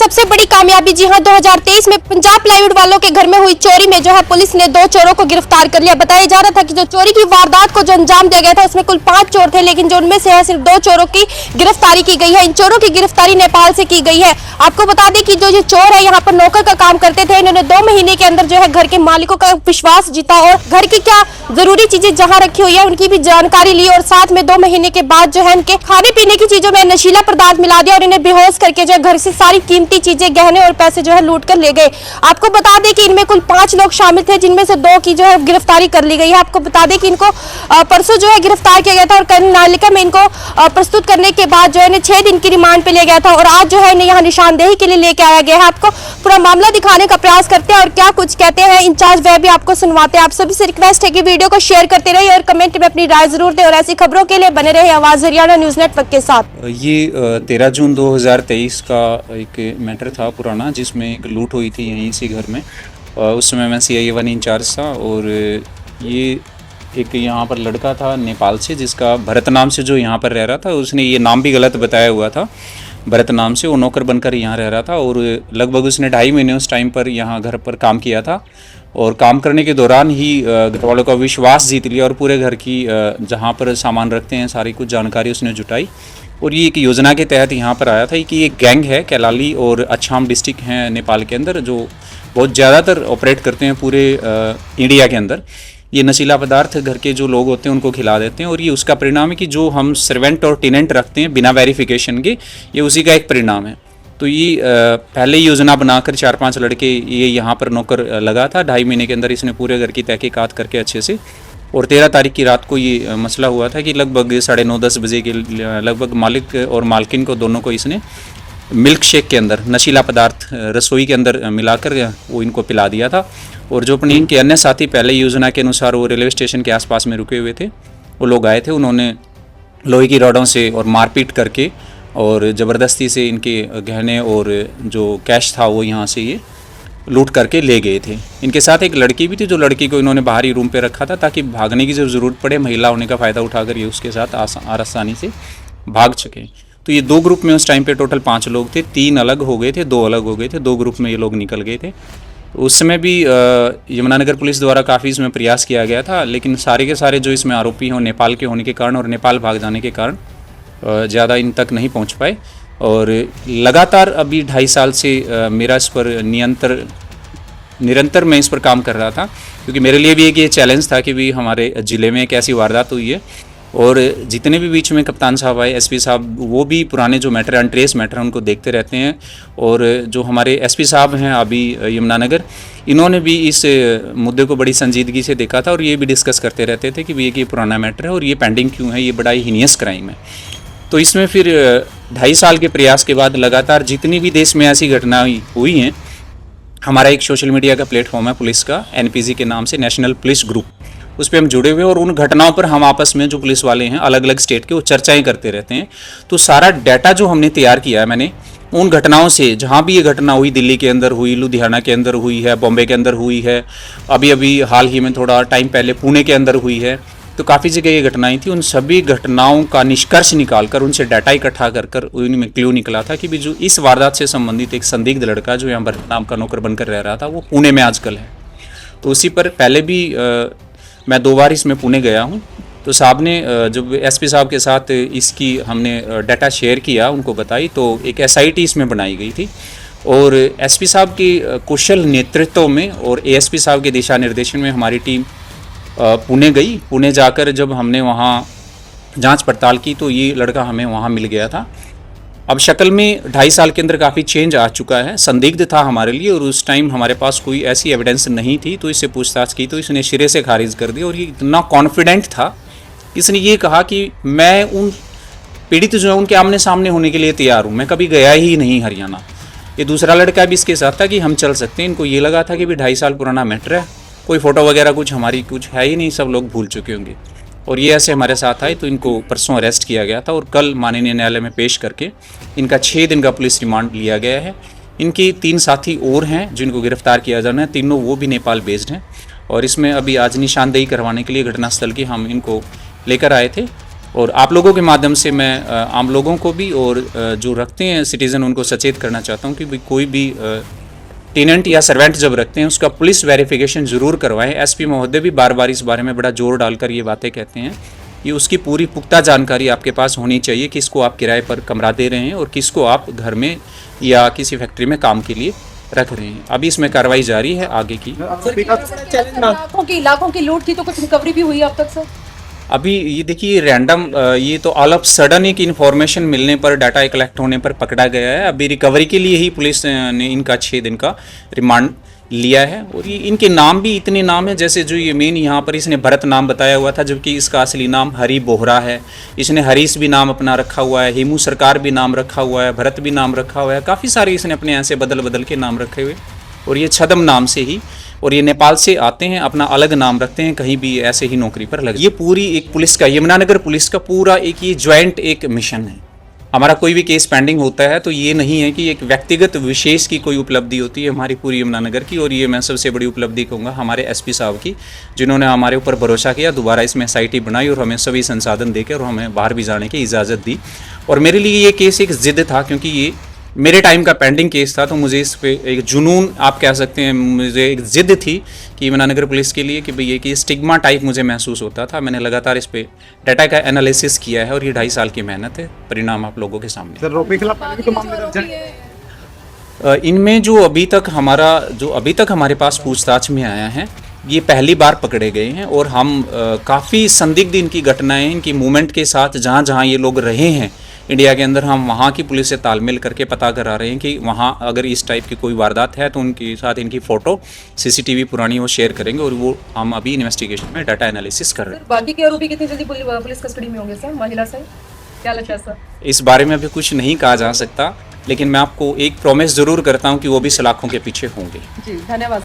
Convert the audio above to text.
सबसे बड़ी कामयाबी, जी हां, 2023 में पंजाब प्लाईवुड वालों के घर में हुई चोरी में जो है पुलिस ने 2 चोरों को गिरफ्तार कर लिया। बताया जा रहा था कि जो चोरी की वारदात को जो अंजाम दिया गया था उसमें कुल 5 चोर थे, लेकिन जो उनमें से है सिर्फ 2 चोरों की गिरफ्तारी की गई है। इन चोरों की गिरफ्तारी नेपाल से की गई है। आपको बता दें कि जो ये चोर है यहाँ पर नौकर का काम करते थे। इन्होंने 2 महीने के अंदर जो है घर के मालिकों का विश्वास जीता और घर की क्या जरूरी चीजें जहाँ रखी हुई है उनकी भी जानकारी ली और साथ में 2 महीने के बाद जो है इनके खाने पीने की चीजों में नशीला पदार्थ मिला दिया और इन्हें बेहोश करके जो है घर से सारी कीमती चीजें, गहने और पैसे जो है लूट कर ले गए। आपको बता दें कि इनमें कुल 5 लोग शामिल थे, जिनमें से 2 की जो है गिरफ्तारी कर ली गई है। आपको बता दें कि इनको परसों जो है गिरफ्तार किया गया था और न्यायालय में इनको प्रस्तुत करने के बाद जो है इन्हें 6 दिन की रिमांड पे लिया गया था और आज जो है इन्हें यहाँ निशानदेही के लिए लेके आया गया है। आपको पूरा मामला दिखाने का प्रयास करते हैं और क्या कुछ कहते हैं इंचार्ज वह भी आपको सुनवाते हैं। आप सभी से रिक्वेस्ट है कि वीडियो को शेयर करते रहिए और कमेंट में अपनी राय जरूर दें और ऐसी खबरों के लिए बने रहे आवाज हरियाणा न्यूज नेटवर्क के साथ। ये 13 जून 2023 का एक मैटर था पुराना, जिसमें एक लूट हुई थी यहीं इसी घर में। उस समय मैं CI 1 इंचार्ज था और ये एक यहाँ पर लड़का था नेपाल से, जिसका भरत नाम से जो यहाँ पर रह रहा था। उसने ये नाम भी गलत बताया हुआ था, भरत नाम से। वो नौकर बनकर यहाँ रह रहा था और लगभग उसने 2.5 महीने उस टाइम पर यहाँ घर पर काम किया था और काम करने के दौरान ही घर वालों का विश्वास जीत लिया और पूरे घर की जहाँ पर सामान रखते हैं सारी कुछ जानकारी उसने जुटाई। और ये एक योजना के तहत यहाँ पर आया था कि एक गैंग है कैलाली और अछाम डिस्ट्रिक्ट हैं नेपाल के अंदर, जो बहुत ज़्यादातर ऑपरेट करते हैं पूरे इंडिया के अंदर। ये नशीला पदार्थ घर के जो लोग होते हैं उनको खिला देते हैं और ये उसका परिणाम है कि जो हम सर्वेंट और टेनेंट रखते हैं बिना वेरिफिकेशन के, ये उसी का एक परिणाम है। तो ये पहले योजना बनाकर 4-5 लड़के ये यहाँ पर नौकर लगा था। 2.5 महीने के अंदर इसने पूरे घर की तहकीकात करके अच्छे से, और 13 तारीख की रात को ये मसला हुआ था कि लगभग 9:30-10 बजे के लगभग मालिक और मालकिन को दोनों को इसने मिल्क शेक के अंदर नशीला पदार्थ रसोई के अंदर मिलाकर वो इनको पिला दिया था। और जो अपने इनके अन्य साथी पहले योजना के अनुसार वो रेलवे स्टेशन के आसपास में रुके हुए थे, वो लोग आए थे। उन्होंने लोहे की रॉडों से और मारपीट करके और ज़बरदस्ती से इनके गहने और जो कैश था वो यहाँ से ये लूट करके ले गए थे। इनके साथ एक लड़की भी थी, जो लड़की को इन्होंने बाहरी रूम पे रखा था ताकि भागने की जब ज़रूरत पड़े महिला होने का फ़ायदा उठाकर ये उसके साथ आसानी से भाग सकें। तो ये 2 ग्रुप में उस टाइम पे टोटल 5 लोग थे। 3 अलग हो गए थे, 2 अलग हो गए थे, 2 ग्रुप में ये लोग निकल गए थे। उस समय भी यमुनानगर पुलिस द्वारा काफ़ी इसमें प्रयास किया गया था, लेकिन सारे के सारे जो इसमें आरोपी हों नेपाल के होने के कारण और नेपाल भाग जाने के कारण ज़्यादा इन तक नहीं पहुंच पाए। और लगातार अभी 2.5 साल से मेरा इस पर निरंतर मैं इस पर काम कर रहा था, क्योंकि मेरे लिए भी एक ये चैलेंज था कि भी हमारे ज़िले में एक ऐसी वारदात हुई है और जितने भी बीच में कप्तान साहब आए, SP साहब, वो भी पुराने जो मैटर अनट्रेस मैटर उनको देखते रहते हैं। और जो हमारे SP साहब हैं अभी यमुनानगर, इन्होंने भी इस मुद्दे को बड़ी संजीदगी से देखा था और ये भी डिस्कस करते रहते थे कि भी ये पुराना मैटर है और ये पेंडिंग क्यों है, ये बड़ा ही हीनियस क्राइम है। तो इसमें फिर 2.5 साल के प्रयास के बाद लगातार जितनी भी देश में ऐसी घटनाएं हुई हैं, हमारा एक सोशल मीडिया का प्लेटफॉर्म है पुलिस का, NPG के नाम से, नेशनल पुलिस ग्रुप, उस पर हम जुड़े हुए हैं और उन घटनाओं पर हम आपस में जो पुलिस वाले हैं अलग अलग स्टेट के, वो चर्चाएं करते रहते हैं। तो सारा डाटा जो हमने तैयार किया है मैंने, उन घटनाओं से, जहाँ भी ये घटना हुई, दिल्ली के अंदर हुई, लुधियाना के अंदर हुई है, बॉम्बे के अंदर हुई है, अभी हाल ही में थोड़ा टाइम पहले पुणे के अंदर हुई है, तो काफ़ी जगह ये घटनाएं थी। उन सभी घटनाओं का निष्कर्ष निकालकर उनसे डाटा इकट्ठा कर उनमें क्लू निकला था कि भी जो इस वारदात से संबंधित एक संदिग्ध लड़का जो यहाँ भरत नाम का नौकर बनकर रह रहा था, वो पुणे में आजकल है। तो उसी पर पहले भी मैं 2 बार इसमें पुणे गया हूँ। तो साहब ने जब SP साहब के साथ इसकी हमने डाटा शेयर किया, उनको बताई, तो एक SIT इसमें बनाई गई थी और SP साहब के कुशल नेतृत्व में और ASP साहब के दिशा निर्देशन में हमारी टीम पुणे गई। पुणे जाकर जब हमने वहाँ जांच पड़ताल की तो ये लड़का हमें वहाँ मिल गया था। अब शक्ल में 2.5 साल के अंदर काफ़ी चेंज आ चुका है। संदिग्ध था हमारे लिए और उस टाइम हमारे पास कोई ऐसी एविडेंस नहीं थी, तो इससे पूछताछ की तो इसने सिरे से खारिज कर दी। और ये इतना कॉन्फिडेंट था, इसने ये कहा कि मैं उन पीड़ित जो है उनके आमने सामने होने के लिए तैयार हूँ, मैं कभी गया ही नहीं हरियाणा। ये दूसरा लड़का भी इसके साथ था कि हम चल सकते हैं। इनको ये लगा था कि भी 2.5 साल पुराना मैटर है, कोई फ़ोटो वगैरह कुछ हमारी कुछ है ही नहीं, सब लोग भूल चुके होंगे। और ये ऐसे हमारे साथ आए तो इनको परसों अरेस्ट किया गया था और कल माननीय न्यायालय में पेश करके इनका 6 दिन का पुलिस रिमांड लिया गया है। इनके 3 साथी और हैं जिनको गिरफ्तार किया जाना है, तीनों वो भी नेपाल बेस्ड हैं। और इसमें अभी आज निशानदेही करवाने के लिए घटनास्थल की हम इनको लेकर आए थे और आप लोगों के माध्यम से मैं आम लोगों को भी और जो रखते हैं सिटीज़न उनको सचेत करना चाहता हूँ कि भाई कोई भी टेनेंट या सर्वेंट जब रखते हैं उसका पुलिस वेरिफिकेशन ज़रूर करवाएं। एसपी महोदय भी बार बार इस बारे में बड़ा जोर डालकर ये बातें कहते हैं कि उसकी पूरी पुख्ता जानकारी आपके पास होनी चाहिए, किसको आप किराए पर कमरा दे रहे हैं और किसको आप घर में या किसी फैक्ट्री में काम के लिए रख रहे हैं। अभी इसमें कार्रवाई जारी है आगे की। लाखों की लूट थी, तो कुछ रिकवरी भी हुई अब तक सर? अभी ये देखिए रैंडम, ये तो ऑल ऑफ सडन एक इन्फॉर्मेशन मिलने पर, डाटा कलेक्ट होने पर पकड़ा गया है। अभी रिकवरी के लिए ही पुलिस ने इनका 6 दिन का रिमांड लिया है। और ये इनके नाम भी इतने नाम है, जैसे जो ये मेन यहाँ पर इसने भरत नाम बताया हुआ था, जबकि इसका असली नाम हरी बोहरा है। इसने हरीश भी नाम अपना रखा हुआ है, हेमू सरकार भी नाम रखा हुआ है, भरत भी नाम रखा हुआ है, काफ़ी सारे इसने अपने ऐसे बदल बदल के नाम रखे हुए। और ये छदम नाम से ही, और ये नेपाल से आते हैं, अपना अलग नाम रखते हैं, कहीं भी ऐसे ही नौकरी पर लगे। ये पूरी एक पुलिस का, यमुनानगर पुलिस का पूरा एक ये ज्वाइंट एक मिशन है। हमारा कोई भी केस पेंडिंग होता है तो ये नहीं है कि एक व्यक्तिगत विशेष की कोई उपलब्धि होती है, हमारी पूरी यमुनानगर की। और ये मैं सबसे बड़ी उपलब्धि कहूँगा हमारे एसपी साहब की, जिन्होंने हमारे ऊपर भरोसा किया, दोबारा इसमें SIT बनाई और हमें सभी संसाधन देकर और हमें बाहर भी जाने की इजाज़त दी। और मेरे लिए ये केस एक ज़िद था, क्योंकि ये मेरे टाइम का पेंडिंग केस था, तो मुझे इस पे एक जुनून आप कह सकते हैं, मुझे एक ज़िद थी कि यमुनानगर पुलिस के लिए कि भाई ये कि स्टिग्मा टाइप मुझे महसूस होता था। मैंने लगातार इस पे डाटा का एनालिसिस किया है और ये 2.5 साल की मेहनत है, परिणाम आप लोगों के सामने। सर रोपे के खिलाफ पहले भी तो मामले दर्ज हैं। इनमें जो अभी तक हमारे पास पूछताछ में आया है, ये पहली बार पकड़े गए हैं। और हम काफ़ी संदिग्ध इनकी घटनाएं, इनकी मूवमेंट के साथ जहाँ जहाँ ये लोग रहे हैं इंडिया के अंदर, हम वहाँ की पुलिस से तालमेल करके पता करा रहे हैं कि वहाँ अगर इस टाइप की कोई वारदात है तो उनके साथ इनकी फ़ोटो CCTV पुरानी वो शेयर करेंगे। और वो हम अभी इन्वेस्टिगेशन में डाटा एनालिसिस कर रहे हैं। बाकी के आरोपी कितनी जल्दी पुलिस कस्टडी में होंगे सर, महिला सर? क्या लगता है सर? इस बारे में अभी कुछ नहीं कहा जा सकता, लेकिन मैं आपको एक प्रॉमिस ज़रूर करता हूँ कि वो भी सलाखों के पीछे होंगे। जी धन्यवाद।